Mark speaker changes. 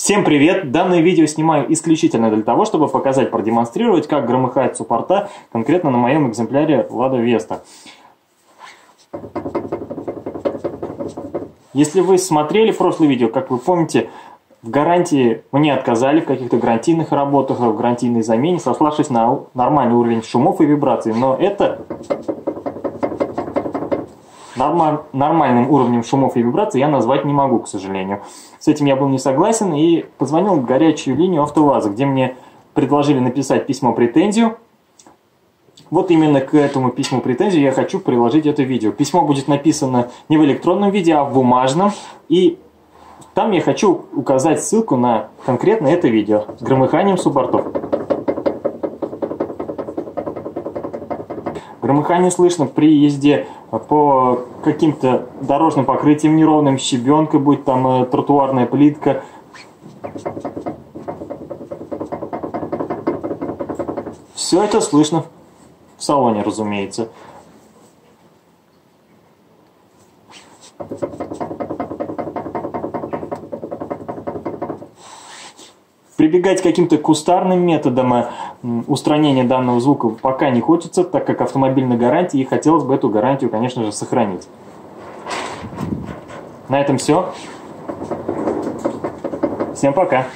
Speaker 1: Всем привет! Данное видео снимаю исключительно для того, чтобы показать, продемонстрировать, как громыхает суппорта конкретно на моем экземпляре Lada Vesta. Если вы смотрели прошлое видео, как вы помните, в гарантии мне отказали в каких-то гарантийных работах, в гарантийной замене, сославшись на нормальный уровень шумов и вибраций. Но это нормальным уровнем шумов и вибраций я назвать не могу, к сожалению. С этим я был не согласен и позвонил в горячую линию АвтоВАЗа, где мне предложили написать письмо-претензию. Вот именно к этому письму-претензию я хочу приложить это видео. Письмо будет написано не в электронном виде, а в бумажном. И там я хочу указать ссылку на конкретно это видео с громыханием суппортов. Громыхание слышно при езде по каким-то дорожным покрытиям неровным, щебенка, будь там тротуарная плитка. Все это слышно в салоне, разумеется. Прибегать к каким-то кустарным методам устранения данного звука пока не хочется, так как автомобиль на гарантии, и хотелось бы эту гарантию, конечно же, сохранить. На этом все. Всем пока.